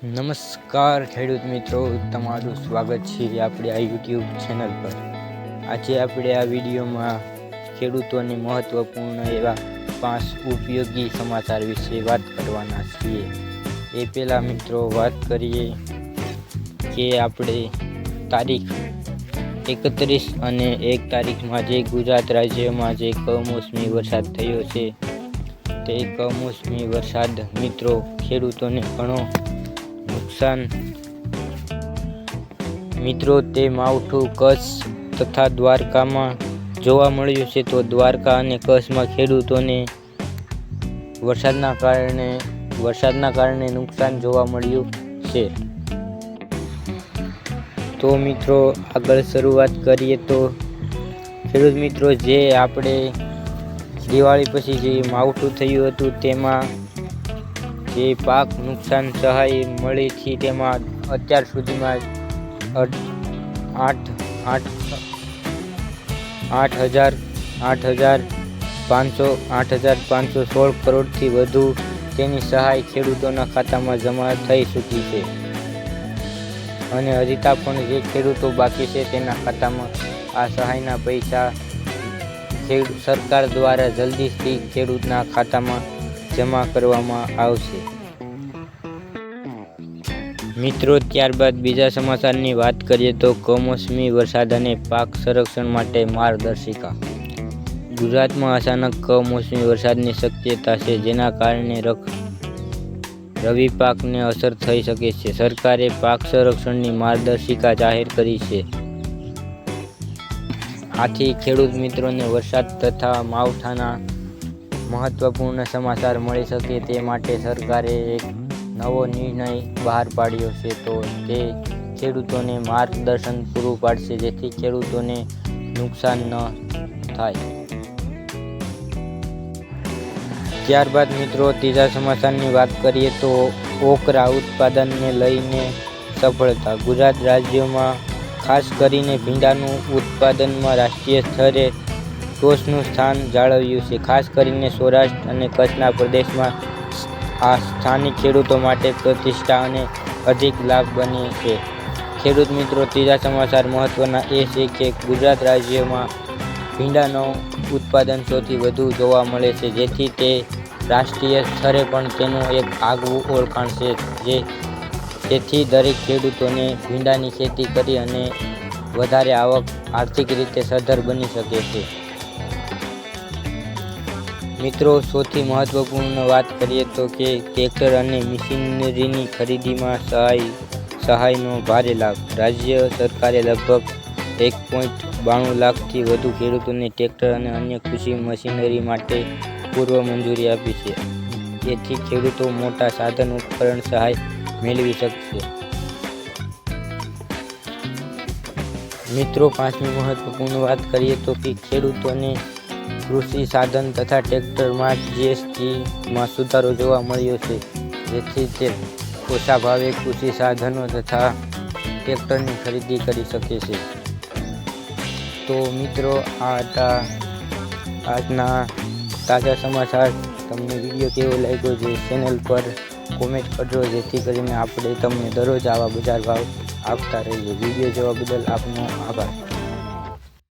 નમસ્કાર ખેડૂત મિત્રો, તમારું સ્વાગત છે આપણી આ યુટ્યુબ ચેનલ પર। આજે આપણે આ વિડીયોમાં ખેડૂતોને મહત્વપૂર્ણ એવા 5 ઉપયોગી સમાચાર વિશે વાત કરવાના છીએ। એ પહેલાં મિત્રો વાત કરીએ કે આપણે તારીખ 31 અને 1 તારીખમાં જે ગુજરાત રાજ્યમાં જે કમોસમી વરસાદ થયો છે તે કમોસમી વરસાદ મિત્રો ખેડૂતોને ઘણો નુકસાન મિત્રો તે માવઠું કચ્છ તથા દ્વારકામાં જોવા મળ્યું છે। તો દ્વારકા અને કચ્છમાં ખેડૂતોને વરસાદના કારણે નુકસાન જોવા મળ્યું છે। તો મિત્રો આગળ શરૂઆત કરીએ તો ખેડૂત મિત્રો જે આપણે દિવાળી પછી જે માવઠું થયું હતું તેમાં જે પાક નુકસાન સહાય મળી છે તેમાં અત્યાર સુધીમાં 8,516 કરોડથી વધુ તેની સહાય ખેડૂતોના ખાતામાં જમા થઈ ચૂકી છે અને હજી પણ જે ખેડૂતો બાકી છે તેના ખાતામાં આ સહાયના પૈસા સરકાર દ્વારા જલ્દીથી ખેડૂતના ખાતામાં જમા કરવામાં આવશે। મિત્રો ત્યારબાદ બીજા સમાચારની વાત કરીએ તો કમોસમી વરસાદ અને પાક સંરક્ષણ માટે માર્ગદર્શિકા। ગુજરાતમાં અચાનક કમોસમી વરસાદની શક્યતા છે, જેના કારણે રવિ પાકને અસર થઈ શકે છે। સરકારે પાક સંરક્ષણની માર્ગદર્શિકા જાહેર કરી છે। આથી ખેડૂત મિત્રોને વરસાદ તથા માવઠાના મહત્વપૂર્ણ સમાચાર મળી શકે તે માટે સરકારે એક નવો નિર્ણય બહાર પાડ્યો છે। તો તે ખેડૂતોને માર્ગદર્શન પૂરું પાડશે, જેથી ખેડૂતોને નુકસાન ન થાય। ત્યારબાદ મિત્રો ત્રીજા સમાચારની વાત કરીએ તો ઓકરા ઉત્પાદનને લઈને સફળતા। ગુજરાત રાજ્યમાં ખાસ કરીને ભીંડાનું ઉત્પાદનમાં રાષ્ટ્રીય સ્તરે ટોચનું સ્થાન જાળવ્યું છે। ખાસ કરીને સૌરાષ્ટ્ર અને કચ્છના પ્રદેશમાં આ સ્થાનિક ખેડૂતો માટે પ્રતિષ્ઠા અને અધિક લાભ બની છે। ખેડૂત મિત્રો ત્રીજા સમાચાર મહત્વના એ છે કે ગુજરાત રાજ્યમાં ભીંડાનું ઉત્પાદન સૌથી વધુ જોવા મળે છે, જેથી તે રાષ્ટ્રીય સ્તરે પણ તેનું એક આગવું ઓળખાણ છે, જેથી દરેક ખેડૂતોને ભીંડાની ખેતી કરી અને વધારે આવક આર્થિક રીતે સદ્ધર બની શકે છે। મિત્રો સૌથી મહત્વપૂર્ણ વાત કરીએ તો કે ટ્રેક્ટર અને મશીનરીની ખરીદીમાં સહાયનો ભારે લાભ। રાજ્ય સરકારે લગભગ 1.92 લાખથી વધુ ખેડૂતોને ટ્રેક્ટર અને અન્ય કૃષિ મશીનરી માટે પૂર્વ મંજૂરી આપી છે, જેથી ખેડૂતો મોટા સાધન ઉપકરણ સહાય મેળવી શકશે। મિત્રો પાંચમી મહત્વપૂર્ણ વાત કરીએ તો કે ખેડૂતોને કૃષિ સાધન તથા ટ્રેક્ટરમાં GSTમાં સુધારો જોવા મળ્યો છે, જેથી તે ઓછા ભાવે કૃષિ સાધનો તથા ટ્રેક્ટરની ખરીદી કરી શકે છે। તો મિત્રો આ હતા આજના તાજા સમાચાર। તમને વિડીયો કેવો લાગ્યો છે ચેનલ પર કોમેન્ટ કરજો, જેથી કરીને આપણે તમને દરરોજ આવા બજાર ભાવ આપતા રહીએ। વિડીયો જોવા બદલ આપનો આભાર।